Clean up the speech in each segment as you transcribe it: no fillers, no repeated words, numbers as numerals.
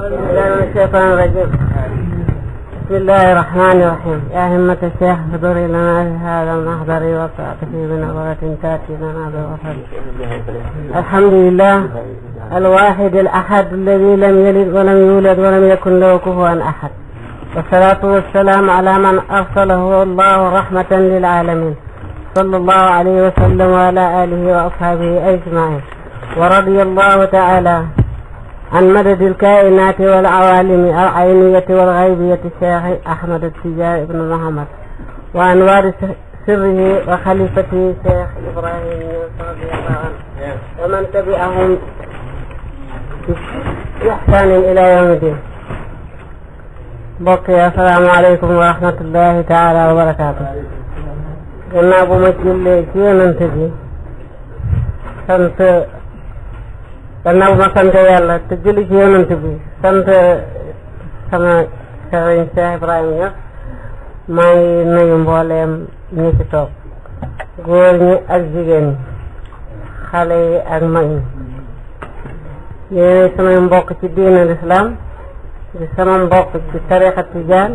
بالله من الشيطان الرجيم. بسم الله الرحمن الرحيم. يا همة الشيخ احضري لنا في هذا المحضر وتعطفي بنظرة تأتي لنا بالوفر. الحمد لله الواحد الأحد الذي لم يلد ولم يولد ولم يكن له كفوا أحد، والصلاة والسلام على من أرسله الله رحمة للعالمين صلى الله عليه وسلم وعلى آله وأصحابه أجمعين. ورضي الله تعالى عن مدد الكائنات والعوالم العينية والغيبية الشيخ أحمد التجاري بن محمد، وأنوار سره وخليفته الشيخ إبراهيم رضي الله عنه، ومن تبعهم بإحسان إلى يوم الدين. mbokk yi asalaamaaleykum wa rahmatullahi taala wa barakaatu. gannaaw bu ma jullee ci yonent bi gannaaw bu ma sant yàlla te julli ci yonent bi sant sama sëriñ Cheikh Ibrahima Niass, maa ngi nuyu mbooleem ñi ci toog, góor ñi ak jigéen ñi, xale yi ak mag ñi. yéen samay mbokk ci diine l'islam, di sama mbokk ci tariqa tijaan,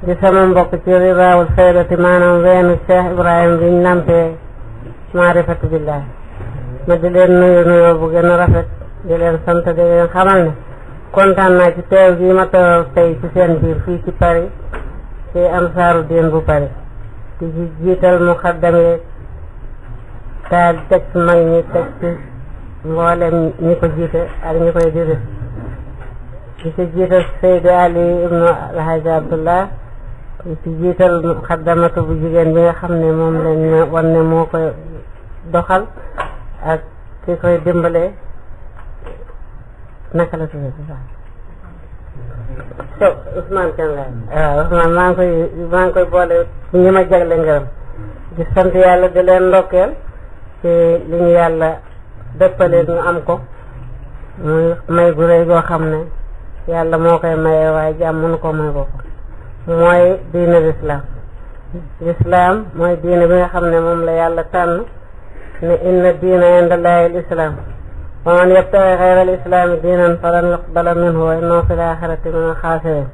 di sama mbokk ci ridaawul faydati, maanaam weenu Cheikh Ibrahima biñ nampee maarifatu billah. ma di leen nuyu nuyoo bu gën a rafet, di leen sant, di leen xamal ne kontaan naa ci teew gi ma teew tey ci seen biir fii ci Paris, ci Ansaaru Diin bu Paris, di ci jiital muqaddam yi taal teg ci mag ñi, teg ci mboolem ñi ko jiite ak ñi koy diri, di ci jiital Seydi Ali ibnu Alhaji Abdullah, di ci jiital muqaddamatu bu jigéen bi nga xam ne moom lañ wan ne moo koy doxal ak ki koy dimbale, naka la tudd sax Ousmane Kane la. waaw Ousmane maa ngi koy boole ñi ma jagle ngërëm, di sant yàlla, di leen ndokkeel ci li ñu yàlla dëppale ñu am ko, muy may gu rëy goo xam ne yàlla moo koy maye, waaye jàmm mënu ko may bopp. mooy diine l'islam mooy diine bi nga xam ne moom la yàlla tànn ne inna diina inda llahi al-islam wa man yabtaghi ghayra al-islami diinan falan yuqbala minhu wa innahu fil akhirati min al-khasirin.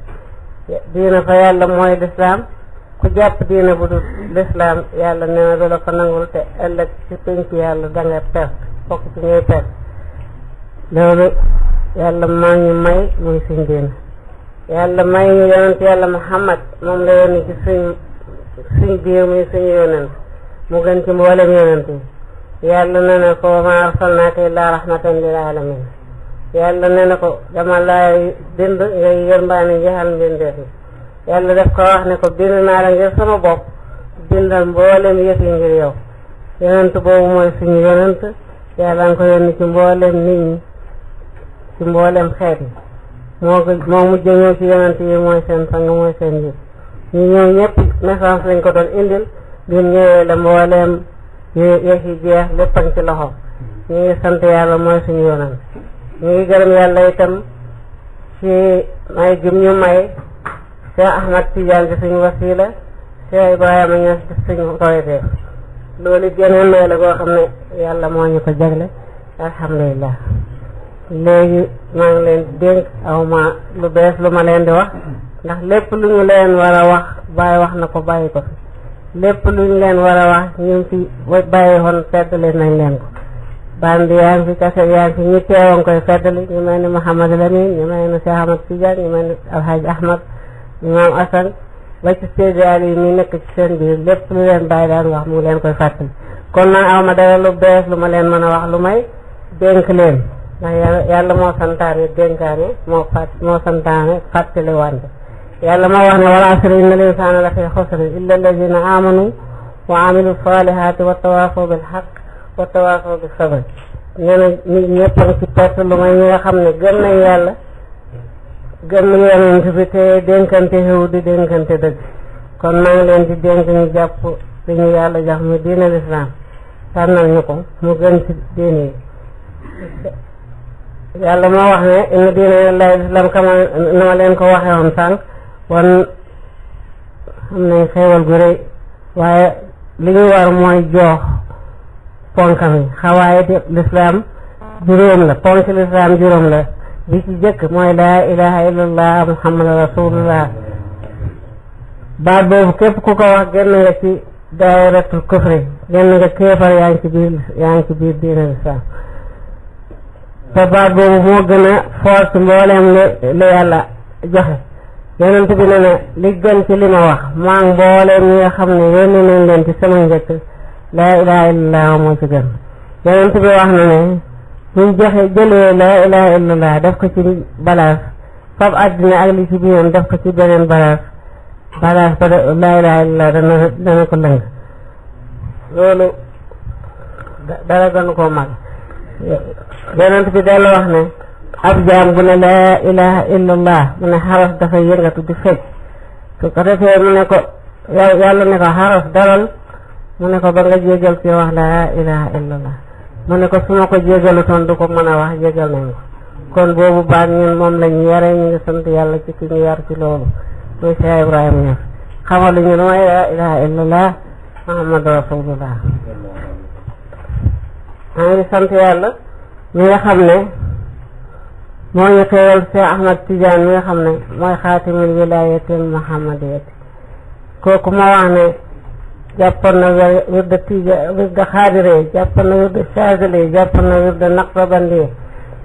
diina fa yàlla mooy l'islam, ku jàpp diine bu dul l'islam yàlla nee na du la ko nangul, te ëllëg ci pénc yàlla da nga perte, bokk ci ñuy perte. loolu yàlla maa ngi may muy suñ diine. yàlla may ñu yonent yàlla Muhammad, moom la yónni ci suñ biir muy suñu yonent, mu gën ci mboolem yonent yi. yàlla nee na ko wa maa arsalnaaka illaa rahmatan lil aalamiin. yàlla nee na ko dama laay bind ngay yërmaane njeexal mbindeef yi. yàlla def ko wax ne ko bind naa la ngir sama bopp, bindal mboolem yëf yi ngir yow. yonent boobu mooy suñu yonent, yàlla nga ko yónni ci mboolem nit ñi, ci mboolem xeet yi. moo mujj ñëw ci yonent yi, mooy seen sang, mooy seen njiit. ñu ñëw ñëpp message lañ ko doon indil, bi mu ñëwee la mbooleem yëf yi jeex, lépp ci loxo. ñu ngi sant yàlla, mooy suñu yonent. ñu ngi gërëm yàlla itam ci may gim ñu may Cheikh Ahmad Tidiane di suñu wasila, Cheikh Ibrahima Niass di suñu royteef. loolu geneen may la goo xam ne yàlla moo ñu ko jagle, alhamdulillah. léegi maa ngi leen dénk awma lu bees lu ma leen di wax, ndax lépp lu ñu leen war a wax bàyyi wax na ko, bàyyi ko fi. lépp lu ñu leen war a wax ñu fi bàyyi woon feddali nañ leen ko. bandi yaa ngi fi, kase yaa ngi fi, ñu teewoon koy feddali, ñu mel ni Mouhamad Lamine, ñu mel ni Cheikh Ahmad Tidiane, ñu mel ni Alhaji Ahmad, Imam Assane, ba ci Seydi Ali yi mi nekk ci seen biir, lépp lu leen bàyyi daan wax mu leen koy fàttali. kon nag awma dara lu bees lu ma leen mën a wax lu may dénk leen, ndax yàlla moo santaane dénkaane, moo santaane fàttali wante. yàlla moo wax ne wal asri inna l-insaana la fii xusrin illa allazina amanu wa amilu salihati wa tawasaw bil haqq wa tawasaw bis sabr. nee na nit ñëpp a ngi ci perte lu may ñi nga xam ne gëm nañ yàlla, gëm nañ yonent bi, te dénkante xiw di dénkante dëgg. kon maa ngi leen di dénk ñu jàpp li ñu yàlla jox mu diine l'islam, tànnal ñu ko mu gën ci diine yi. yàlla moo wax ne inna diina lillahi l'islam, kama na ma leen ko waxee woon sànq. wan xam nañ xéewal gu rëy, waaye li ñu war mooy joox ponkam yi. xawaayid l'islam juróom la, ponk l'islam juróom la. bi ci jëkk mooy laa ilaha illallah muhammad rasulullah. baat boobu képp ku ko wax génn nga ci daayiratul kufri, génn nga kéefar, yaa ngi ci biir diina lislaam. te baat boobu moo gën a foor ci mbooleem lu yàlla joxe. yonent bi ne na li gën ci li ma wax maa ngi mbooleem ñi nga xam ne yónni nañ leen ci sama njëkk laa ilaha illallah moo ci gën. yonent bi wax na ne buñ jëlee laa ilaha illallah def ko ci balaas, fab àddina ak li ci biiram def ko ci beneen balaas ba laa ilaha illallah dana ko lëng. loolu dara gën koo mag. yonent bi dellu wax ne ab jaam bu ne laa ilaha illallah mu ne xaras dafay yëngatu di fecc. su ko defee mu ne ko yàlla ne ko xaras dalal, mu ne ko ba nga jégal ci wax laa ilaha illallah, mu ne ko su ma ko jégalutoon du ko mën a wax, jégal nañ ko. kon boobu baat ñun moom lañu yare, ñu ngi sant yàlla ci ki ñu yar ci loolu muy Cheikh Ibrahima Niass. xamaluñu lu may laa ilaha illallah muhammadu rasulullah. maa ngi sant yàlla mi nga xam ne moo ñu xéewal Cheikh Ahmad Tidiane mi nga xam ne mooy xaatimul wilayatil muhammadiyati. kooku moo wax ne jàppoon na wirda wirda xaadire, jàppoon na wirda saadili, jàppoon na wirda naqrabandi,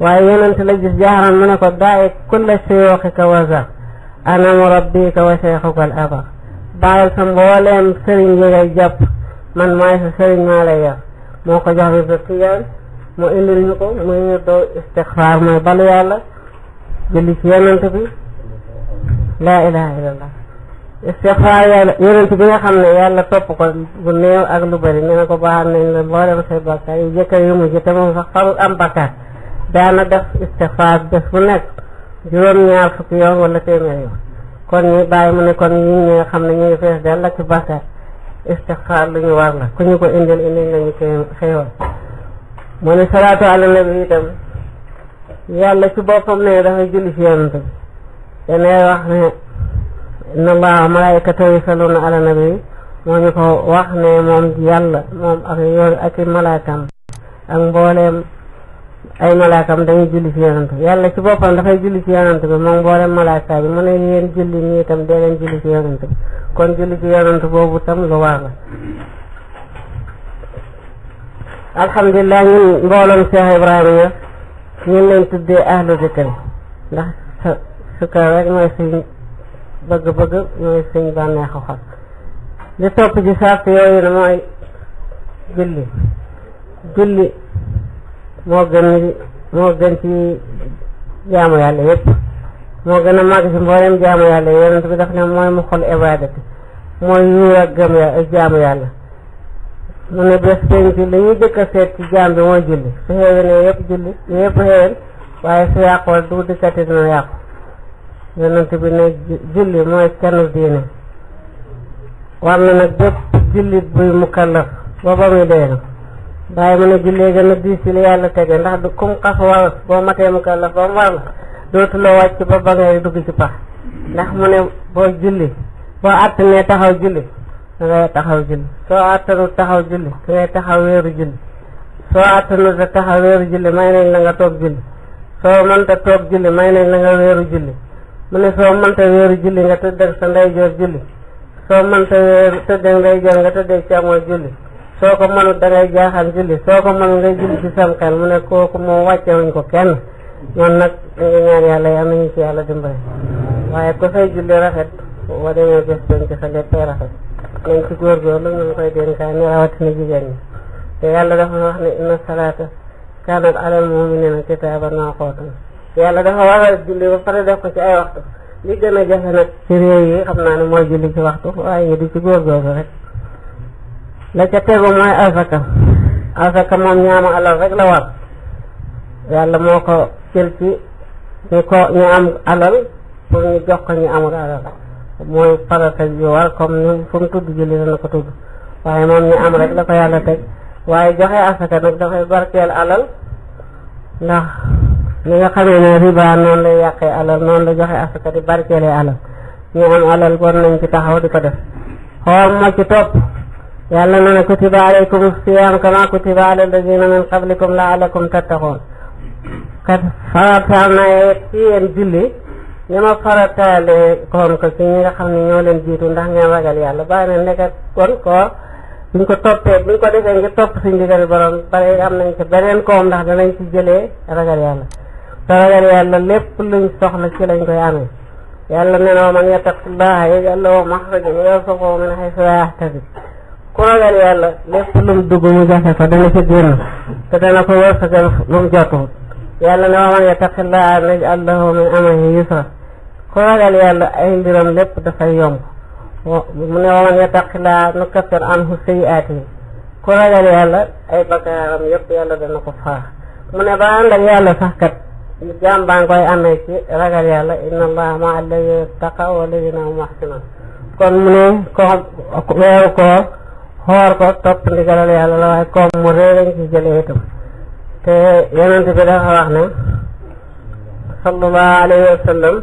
waaye yonent la gis jaaran mu ne ko daay kulla suyuuxika waza ana murabbika wa shaykhuka al abar. bàyyil sa mbooleem sëriñ yi ngay jàpp, man maay sa sëriñ, maa lay yar. moo ko jox wirda Tijaan mu indil ñu ko muy wirda istixfaar, mooy balu yàlla, julli ci yonent bi, laa ilaha illallah. istixfaar yàlla yonent bi nga xam ne yàlla topp ko bu néew ak lu bëri, nee na ko baax nañ la mboolem say bakkaar yu jëkk yu mujj, te moom sax farul am bakkaar. daana def istixfaar bés bu nekk juróom-ñaar fukki yoon wala téeméer yoon. kon ñu bàyyi mu ne kon ñi nga xam ne ñu ngi fees dell ak ci bakkaar, istixfaar lu ñu war la, ku ñu ko indil nañu xéewal. mu ne salaatu ala nabi itam yàlla ci boppam ne dafay julli ci yonent bi. danay wax ne inna allaha malaikatahu yusalluna ala nabi, moo ñu ko wax ne moom yàlla moom ak yoon ak i malaakam ak mbooleem ay malaakam dañuy julli ci yonent bi. yàlla ci boppam dafay julli ci yonent bi moom mbooleem malaaka bi. mu ne yéen julli ñi itam dee leen julli ci yonent bi. kon julli ci yonent boobu tam lu war la. alhamdulilah ñun mbooloom Cheikh Ibrahima Niass ñun lañ tuddee ahlu zikri, ndax sukar rek mooy suñ bëgg-bëgg, mooy suñ bànneexu xol. li topp ci sart yooyu ne mooy julli moo gën ci jaamu yàlla yépp, moo gën a màgg ci mboolem jaamu yàlla. yonent bi daf ne mooy mu xol ibadati, mooy yuur ak gëm jaamu yàlla. mu ne bés penc li ñuy jëkk a seet ci jaam bi mooy julli. su xéwénee yëpp xéwén, waaye su yàqool du dikkati dina yàqu. yonent bi ne julli mooy kennu diine. war na nag bépp jullit buy mukallaf ba ba muy dee na. bàyyi mu ne jullee gën a diis ci li yàlla tege, ndax du kum xas war boo matee mukallaf ba mu war la dootuloo wàcc ba ngay dugg ci pax. ndax mu ne boo julli boo àttanee taxaw julli da ngay taxaw julli, soo àttanul taxaw julli da ngay taxaw weeru julli, soo àttanul da taxaw weeru julli may nañ la nga toog julli, soo mënta toog julli may nañ la nga weeru julli. mu ne soo mënta weeru julli nga tëdd sa ndeyjoor julli, soo mënta tëdd ndeyjoor nga tëdd càmmooñ julli, soo ko mënut da ngay jaaxal julli, soo ko mënut ngay julli ci sam xel. mu ne kooku moom wàccewuñ ko kenn. man nag ñu ngi ñaan yàlla yal nañu ci yàlla dimbale, waaye ku say julli rafet boo demee bés benn ci sa léppay rafet. nañ ci góorgóorlu ñu ngi koy dénkaay ni rawatina jigéen ñi. te yàlla dafa wax ne inna salaata kaanat alal mu'minina kitaaban mawquutan. yàlla dafa waral julli ba pare def ko ci ay waxtu. li gën a jafe nag ci réew yi xam naa ne mooy julli ci waxtu, waaye ñu di ci góorgóorlu rek. la ca tegu mooy asaka moom ñaama alal rek la war. yàlla moo ko jël ci ñu am alal pour ñu jox ko ñu amul alal. mooy farata yu war comme ni fu mu tudd julli dana ko tudd, waaye moom ñu am rek la ko yàlla teg. waaye joxe asaka nag dafay barkeel alal, ndax li nga xamee ne riba noonu lay yàqee alal, noonu la joxe asaka di barkeelee alal. ñu am alal war nañ ci taxaw di ko def. xool moo ci topp yàlla na ne kutiba alaykum siyam kama kutiba ala alladina min qablikum la'allakum tattaqun. kat farataal naa ci yéen julli ni ma farataale koon ko ci ñi nga xam ne ñoo leen jiitu ndax ngeen ragal yàlla bàyyi na nekkat kon koor buñ ko toppee buñ ko defee ngir topp suñ ndigal borom bare am nañ ci beneen koom ndax danañ ci jëlee ragal yàlla te ragal yàlla lépp luñ soxla ci lañ koy amee yàlla nee na wa man yattaqillaha yaj'al lahu makhrajan wa yarzuqhu min haythu la yahtasib ku ragal yàlla lépp lum dugg mu jafe ko dana ci génn te dana ko wërsëgal lu mu jotul yàlla ne wa man yattaqillaha yaj'al lahu min amrihi yusra ku ragal yàlla ay mbiram lépp dafay yomb mu ne wa man yattaqillaha nukaffir anhu sayyi'atihi ku ragal yàlla ay bakkaaram yëpp yàlla dana ko faax mu ne ba ànd ak yàlla sax kat jaam baa ngi koy amee ci ragal yàlla inna allaha ma'a alladhina taqaw walladhina hum muhsinun kon mu ne ko weeru koor xoor ko topp ndigalal yàlla la waaye koom mu réer lañ ci jëlee itam te yonent bi dafa wax ne sallallahu alayhi wa sallam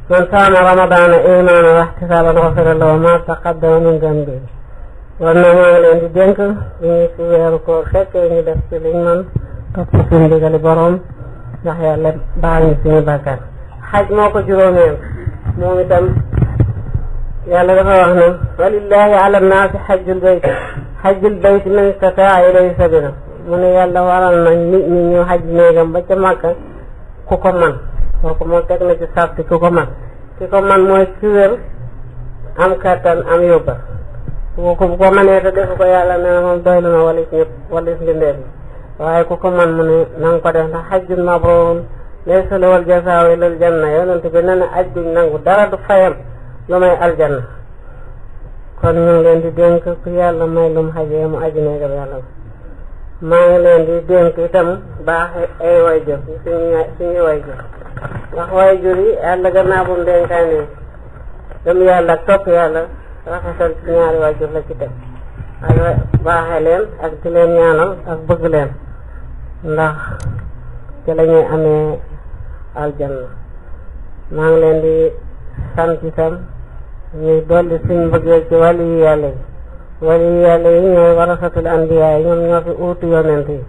man saama ramadana imanan wa ihtisaban ghufira lahu ma taqaddama min dhanbihi war na maa ngi leen di dénk bu ñu ci weeru koor fekkee ñu def ci liñ man topp suñu ndigali borom ndax yàlla baal ñu suñu bàkkaar xaj moo ko juróomeel moom itam yàlla dafa wax ne walillahi ala nnaasi xajjul bayt man istataa ilayhi sabila mu ne yàlla waral na nit ñi ñu xaj néegam ba ca Makka ku ko man kooku moom teg na ci sarti ku ko man ki ko man mooy ci wér am kattan am yóbba kooku bu ko manee te defu ko yàlla ne na moom doylu na walis ñëpp walis mbindeef waaye ku ko man mu ne na nga ko def ndax xajjun mabruurun laysa lahu jazaa'u illa aljanna yonent bi nee na aj duñ nangu dara du fayam lu may aljanna kon ñu ngi leen di dénk ku yàlla may lum xajee mu aji néegam yàlla maa ngi leen di dénk itam baax ay wayjur suñu wayjur ndax wayjur yi yàlla gannaaw bu mu dénkaane gëm yàlla ak topp yàlla rafetal ci ñaari wayjur la ci teg ak baaxe leen ak di leen ñaanal ak bëgg leen ndax ci la ñuy amee aljanna maa ngi leen di sant itam ñuy dolli suñ bëggee ci wàllu yu yàlla yi ñooy warasatul anbiya yi ñoom ñoo fi uutu yonent yi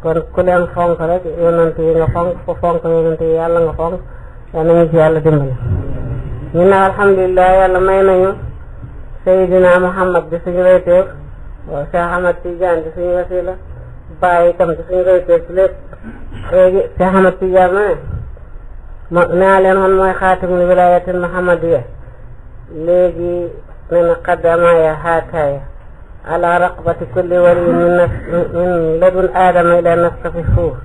kon ku leen fonk rek yonent yi nga fonk ku fonk yonent yi yàlla nga fonk yal nañu ci yàlla dimbali ñu ne alhamdulilah yàlla may nañu Seydina Muhammad di suñu royteef waaw Cheikh Ahmad Tidiane di suñu wasila bàyyi itam di suñu royteef ci lépp léegi Cheikh Ahmad Tidiane ma ne naa leen man mooy xaatimul wilayatil muhammadiya léegi ne na qaddamaya haataya ala raqbati kulli wali min ladun aadama ila nafka fi suuf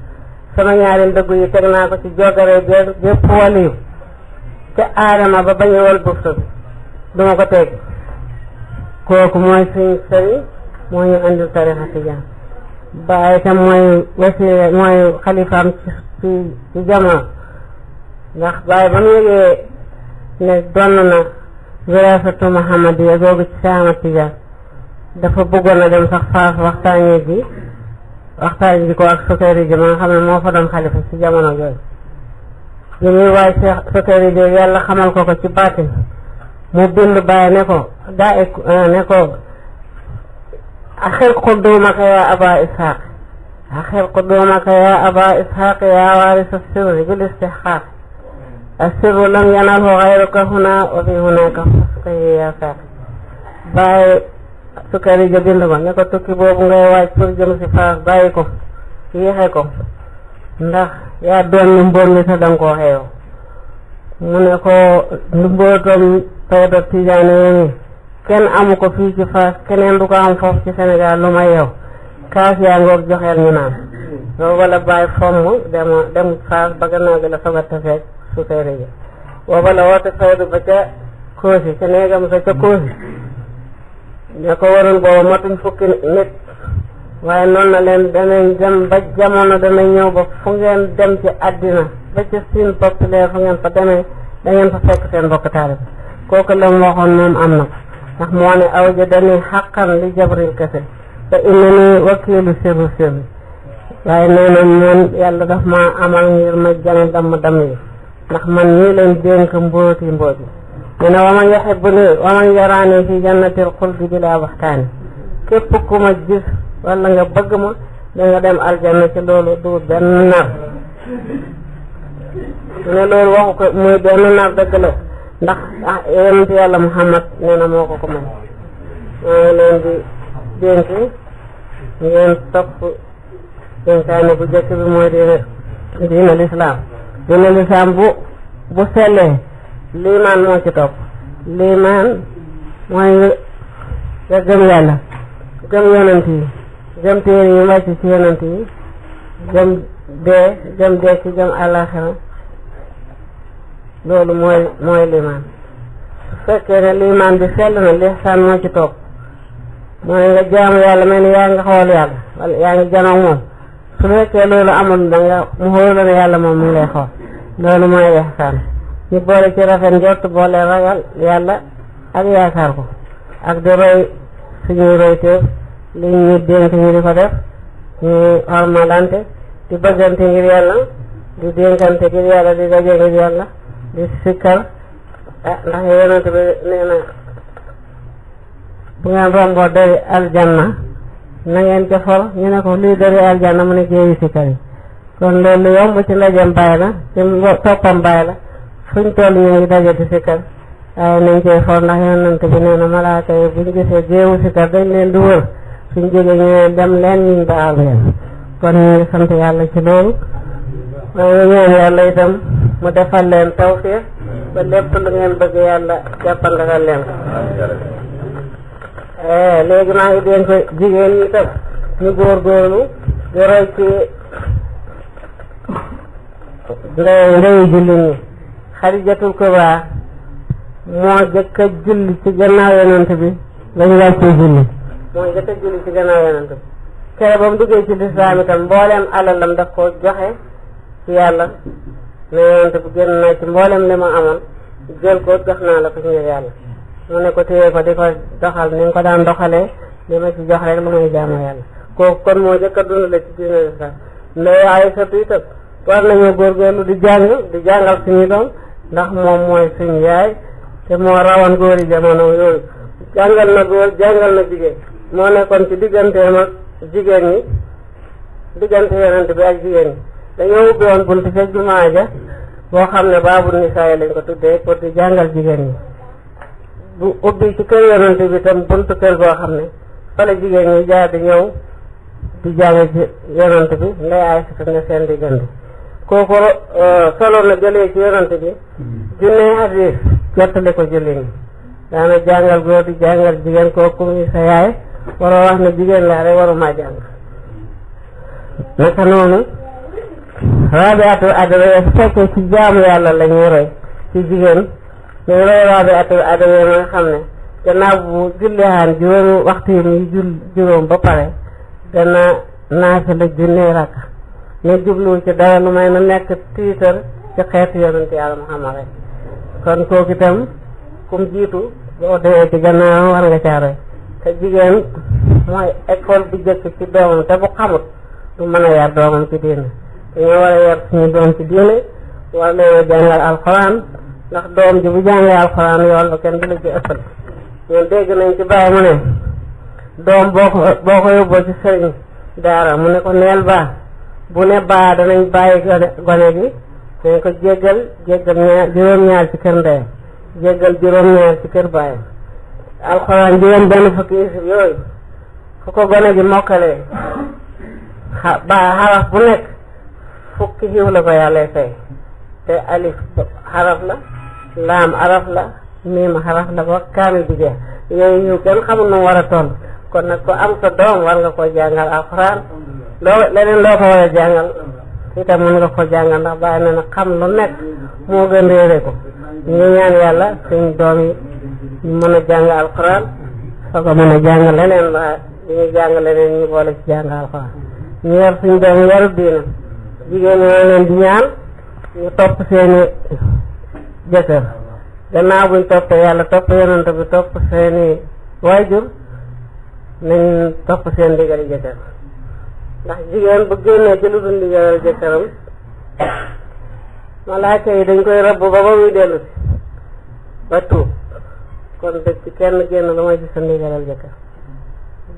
sama ñaari ndëggu yi teg naa ko ci jogare bépp waliyu ca aadama ba bañu wal bufta bi duma ko teg kooku mooy suñ sëriñ moo ñu andil tarixa tijaan bàyyi tam mooy wasiila mooy xalifaam ci jamono ndax bàyyi ba mu yëgee ne donn na wirasatu muhammadiya googu ci Cheikh Ahmad Tidiane dafa bëggoon a dem sax Faas waxtaan ji ko ak Sukayri ji ma nga xam ne moo fa doon xalifa ci jamono jooju bi muy waay Cheikh Sukayri ji yàlla xamal ko ci baatin mu bind bàyyi ne ko ne ko axir qudumaka ya aba ishaq axir qudumaka ya aba ishaq ya waarisa sirri bil istihqaq asirru lam yanalhu ghayruka huna wa fi hunaka fasqi ya saq bàyyi Sukayri ja bind ko ne ko tukki boobu ngay waaj pour jëm si Faas bàyyi ko yéexe ko ndax yaa doon ni mbóot mi sa danga koo xeew mu ne ko mbóotam Tawda Tijaani yi kenn amu ko fii ci Faas keneen du ko am foofu ci Sénégal lu may yow kaas yaa ngoog joxeel ñu naan loolu wala bàyyi fomm dem Faas ba gannaaw gi la soog a tafeeg Sukayri ja booba la woote faydu ba ca Koosi ca néegam sa ca Koosi ña ko waroon booba matuñ fukki nit waaye noonu na leen danañ dem ba jamono dana ñëw ba fu ngeen dem ci àddina ba ca Siin populaire fu ngeen fa demee da ngeen fa fekk seen mbokk taalibe kooku la mu waxoon moom am na ko ndax moo ne awjadani xaqan li jabril kese te innani wakiilu sirri waaye nee na man yàlla daf ma amal ngir ma jane damm yi ndax man ñii leen dénk mbóoti nee na waman yuhibbuni waman yaraani fi jannatil xuldi bila waxtaani képp ku ma gis wala nga bëgg ma da nga dem aljanna ci loolu du benn nar ne loolu waxu ko muy benn nar dëgg la ndax yonent yàlla Muhammad nee na moo ko may. maa ngi leen di dénk ngeen topp dénkaane bu jëkk bi mooy diina lislaam. diina lislaam bu sellee liimaan moo ci topp. liimaan mooy nga gëm yàlla, gëm yonent yi, gëm téere yi wàcc ci yonent yi, gëm dee ci gëm àllaaxira. loolu mooy liimaan. su fekkee ne liimaan bi sell na lihsaan moo ci topp. mooy nga jaamu yàlla mel ni yaa ngi xool yàlla wala yaa ngi janoog moom. su fekkee loolu amul mu xool la ne yàlla moom mi ngi lay xool. loolu mooy ihsaan. ñu boole ci rafet njort boole ragal yàlla ak yaakaar ko ak di roy suñuy royteef li ñu dénk ñu di ko def ñu xormalante di bëggante ngir yàlla di dénkante ngir yàlla di daje ngir yàlla di sikkar ndax yonent bi nee na bu ngeen romboo dari aljanna na ngeen ca for ñu ne ko lii dari aljanna mu ne géeyu sikkar yi. kon loolu yomb ci ndajem bàyyi la ci toppam bàyyi la fuñ toll ñu ngi daje di sikkar waaye nañ cee for ndax yonent bi nee na malaaka yi buñ gisee géewu sikkar dañ leen di wër suñ jógee ñu ne dem leen ñuñ baal leen. kon ñu ngi sant yàlla ci loolu waaye ñaan yàlla itam mu defal leen tawfiq ba lépp lu ngeen bëgg yàlla jàppandalal leen ko. léegi maa ngi dénk ko jigéen ñi itam ñu góorgóorlu di roy ci ndeyu julli ñi. Xadijatul Kubra moo jëkk a julli ci gannaaw yonent bi lañu wàccee julli. moo jëkk a julli ci gannaaw yonent bi. kere ba mu duggee ci lislaam itam mbooleem alalam daf ko joxe ci yàlla ne yonent bi génn naa ci mbooleem li ma amoon jël ko jox naa la ko ci ngir yàlla. mu ne ko téye ko di ko doxal ni nga ko daan doxalee li ma ci jox rek lu may jaamu yàlla. kooku kon moo jëkk a dundale ci diine lislaam. ndey Aysatu itam war nañoo góorgóorlu di jàngal suñu doom ndax moom mooy suñu yaay te moo rawan góori jamono yooyu. jàngal na góor jàngal na jigéen moo nekkoon ci digganteem ak jigéen ñi diggante yonent bi ak jigéen ñi. dañoo ubbi woon buntu ca jumaa ja boo xam ne baabu nisaa lañ ko tuddee pour di jàngal jigéen ñi. bu ubbi ci kër yonent bi tam buntu kër boo xam ne fa la jigéen ñi jaar di ñëw di jàng ci yonent bi Ndey Aysatu ne seen diggante. kooku solo na jëlee ci yonent bi junne hadiis jottali ko julli ñi. daana jàngal góor di jàngal jigéen kooku muy sa yaay waroo wax ne jigéen laa rek waruma jàng. naka noonu Rabiatul Adawiya su fekkee ci jaamu yàlla la ñuy roy ci jigéen ñu roy Rabiatul Adawiya ma nga xam ne gannaaw bu jullihaan juróomi waxtu yi muy juróom ba pare dana naafila junne rakka ne jubluwul ci dara lu may na nekk tiitar ci xeetu yonent yàlla Muhammad rek. kon kooku itam kum jiitu boo demee ci gannaaw war nga caa roy. te jigéen mooy école bu jëkk ci doomam te bu xamut du mën a yar doomam ci diine. dañoo war a yar suñu doom ci diine war leen a jàngal alxuraan ndax doom ji bu jàngee alxuraan yool ba kenn du la ci ëppal. ñun dégg nañ ci bàyyi mu ne doom boo ko yóbboo ci sëriñ daara mu ne ko neel baa bu ne baa danañ bàyyi gone gi dañ ko jéggal juróom-ñaar ci kër ndeyam jéggal juróom-ñaar ci kër baayam. alxuraan juróom benn fukki isib yooyu fu ko gone gi mokkalee xaraf bu nekk fukki xiw la ko yàlla fay. te alif xaraf la laam araf la miim xaraf la ba kaamil bi jeex yooyu xiw kenn xamul nu war a toll. kon nag ko am sa doom war nga ko jàngal alxuraan leneen loo ko war a jàngal itam mën nga ko jàngal ndax bàyyi na xam lu nekk moo gën réere ko. ñu ngi ñaan yàlla suñ doom yi ñu mën a jàng alxuraan soo ko mën a jàng leneen ba di ñu jàng leneen ñu boole ci jàng alxuraan. ñu yor suñ doom yarub diina jigéen ñi leen di ñaan ñu topp seeni jëkkër gannaaw buñ toppee yàlla topp yonent bi topp seeni waajur nañ topp seen ndigali jëkkër ndax jigéen bu génnee ci lu dul ndigal jëkkëram malaaka yi dañ koy rëbb ba muy dellu si ba tuub. kon dëkk ci kenn génn lu may ci sa ndigalal jëkkër.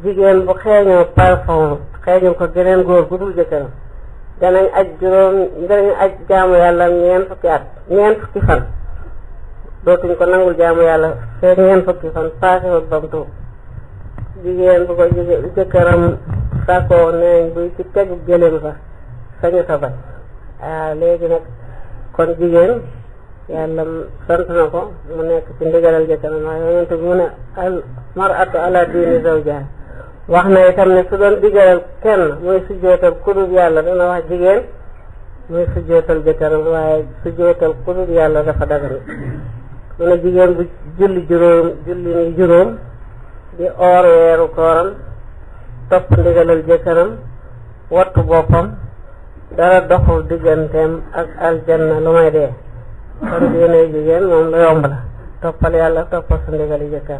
jigéen bu xeeñoo parfum xeeñul ko geneen góor gu dul jëkkëram danañ aj jaamu yàlla ñeent fukki fan dootuñ ko nangul jaamu yàlla feek ñeent fukki fan paasewul bam tuub jigéen bu ko jëkkëram sàkkoo neeñ buy ci tegu gëléem sax sañu ta bañ léegi nag kon jigéen yàlla sant na ko mu nekk ci ndigalal jëkkëram waaye yonent bi mu ne al mar'atu ala diini zawjiha wax na itam ne su doon digalal kenn muy sujjootal kudul yàlla dana wax jigéen muy sujjootal jëkkëram waaye sujjootal kudul yàlla dafa dagan mu ne jigéen bu julli juróom di oor weeru kooram topp ndigalal jëkkëram wattu boppam dara doxul digganteem ak aljanna lu may dee kon diine jigéen moom lu yomb la toppal yàlla toppal sa ndigali jëkkër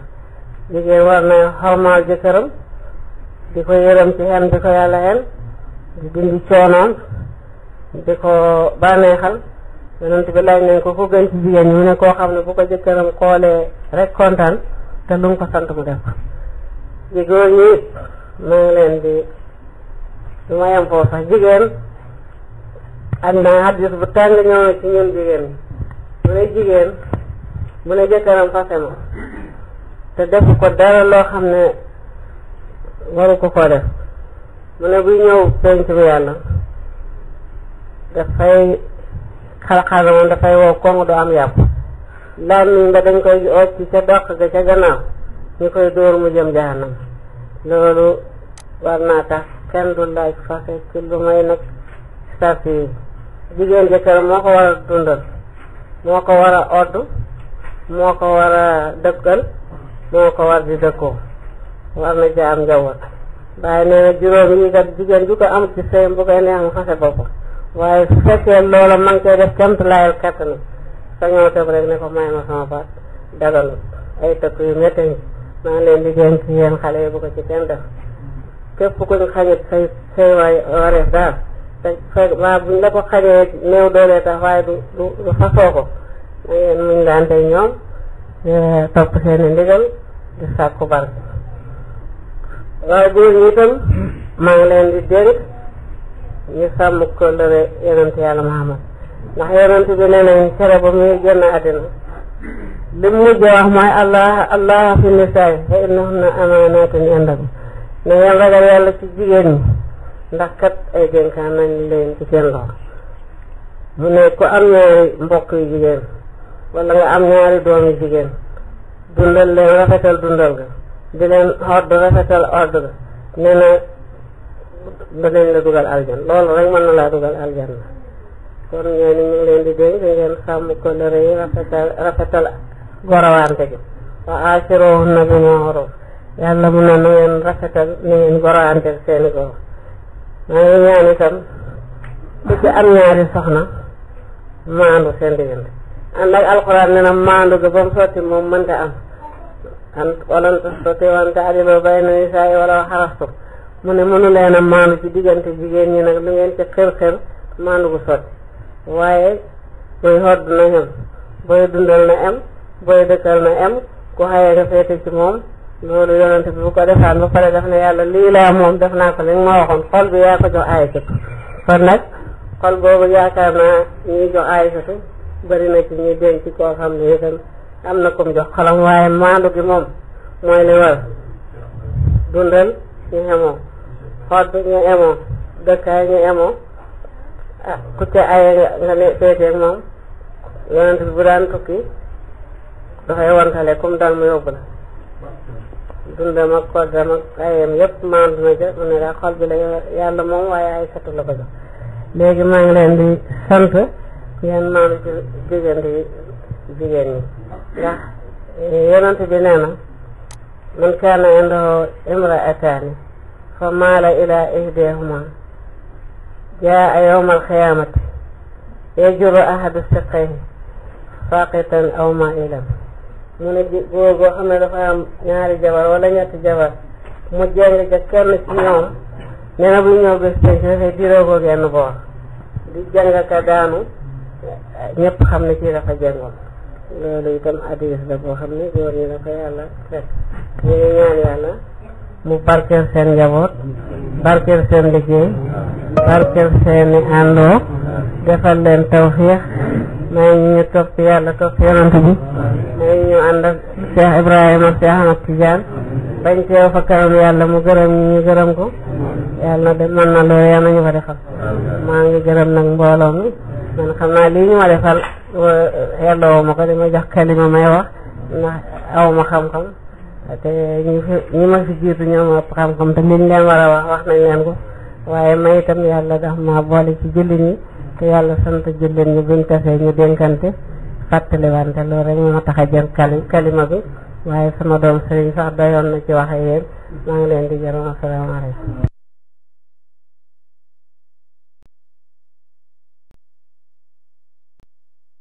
jigéen war na xormaal jëkkëram di ko yërëm ci xen bi ko yàlla xen di dindi coonoom di ko bànneexal yonent bi laaj nañ ko ku gën ci jigéen ñi mu ne koo xam ne bu ko jëkkëram xoolee rek kontaan te lu mu ko sant mu def ko jigéen ñi maa ngi leen di du ma yem foofu sax jigéen ak naa hadis bu tàng ñëw na ci ñun jigéen ñi mu ne jigéen mu ne jëkkëram fase ma te defu ko dara loo xam ne waru ko def mu ne buy ñëw penc bi yàlla dafay xar-xar moom dafay wow koŋ du am yàpp làmmiñ ba dañ koy occ ca doq ga ca gannaaw ñu koy dóor mu jëm jahannam loolu war naa tax kenn du laaj fase ci lu may nag sart yi jigéen jëkkëram moo ko war a dundal moo ko war a odd moo ko war a dëkkal moo ko war di dëkkoo war na ca am njaboot waaye nee na juróom yi kat jigéen ju ko am ci sëyam bu koy neex mu fase boppam waaye su fekkee loola ma ngi koy def kemt layal kattan sañoo tëb rek ne ko may ma sama baat dagalu ay tëkk yu métti ngi maa ngi leen di dénk ci yéen xale yi bu ko ci kenn def képp kuñ xañit say wareef daal te fekk waa buñ la ko xañee néew doole tax waaye du fasoo ko na ngeen muñ laante ñoom topp seeni ndigal di sàkku barke waaye góor ñi itam maa ngi leen di dénk ñu sàmm kóllëre yonent yàlla Muhammad ndax yonent bi nee nañ cere ba muy génn àddina li mu mujj wax mooy allah fi nisaay fa innahunna amaanaatun indakum ne ngeen ragal yàlla ci jigéen ñi ndax kat ay dénkaan nañ leen ci seen loxo mu ne ku am ñaari mbokk yu jigéen wala nga am ñaari doom yu jigéen dundal leen rafetal dundal ga di leen xodd rafetal odd ga nee na danañ la dugal aljan loolu rek mën na laa dugal aljan la kon ñooñu ñu ngi leen di dénk ngeen sàmm kóllëre yi rafetal gorawante gi wa aashiruhunna bil ma'ruf yàlla mun na ngeen rafetal ni ngeen gorawante seeni goro maa ngi ñaan itam ku ci am ñaari soxna maandu seen diggante ànd ak alxuraan ne na maandu ga ba mu sotti moom mënta am walan tastati'u an ta'dilu bayna nisaa'i walaw harastum mu ne mënu leen a maandu ci diggante jigéen ñi nag lu ngeen ci xër maandu gu sotti waaye booy xodd na em booy dundal na em booy dëkkal na em ku xaye nga féete ci moom loolu yonent bi bu ko defaan ba pare def ne yàlla lii laa moom def naa ko li nga ma waxoon xol bi yaa ko jox Aysatu kon nag xol boobu yaakaar naa ñuy jox Aysatu bari na ci ñuy denc ci koo xam ne itam am na kum jox xolam waaye maandu gi moom mooy li war dundal ñu emoo xodd ñu emoo dëkkaay ñu emoo ku ca aye nga ne féeteeg moom yonent bi bu daan tukki dafay wantale kum dal mu yóbbu la dundam ak koddam ak ayem yépp maandu na ja mu ne daa xol bi la yàlla moom waaye ay satu la ko jox léegi maa ngi leen di sant ngeen maandu ci diggante jigéen ñi ndax yonent bi nee na man kaana indahu imra'ataani fa maala ila ihdahuma jaa yawmal qiyaamati yajurru ahadu shiqqayhi saaqitan aw maa'ilan mu ne góor goo xam ne dafa am ñaari jabar wala ñetti jabar mu jeng ca kenn ci ñoom nee na bu ñëw bés penc dafay diroo ko genn boor di jàng ka daanu ñëpp xam ne ci dafa jengoon loolu itam hadiis la boo xam ne góor ñi dafa yàlla rek ñu ngi ñaan yàlla mu barkeel seen njaboot barkeel seen liggéey barkeel seeni àndoo defal leen tawfiix may ñu topp yàlla topp yonent bi may ñu ànd ak Cheikh Ibrahima ak Cheikh Ahmad Tidiane bañ teew fa kanam yàlla mu gërëm ñu gërëm ko yàlla de mën na loolu yàlla ñu ko defal maa ngi gërëm nag mbooloo mi man xam naa lii ñu ma defal yelloo ma ko di ma jox kalima may wax ndax aw ma xam-xam te ñi ma fi jiitu ñoo ma ëpp xam-xam te liñ leen war a wax nañ leen ko waaye may itam yàlla daf ma boole ci jullit ñi te yàlla sant jullit ñi buñ tasee ñu dénkante fàttaliwante loolu rek moo tax a jël kalima bi waaye sama doom sëriñ sax doyoon na ci waxe yéen maa ngi leen di gërëm asalaamaaleykum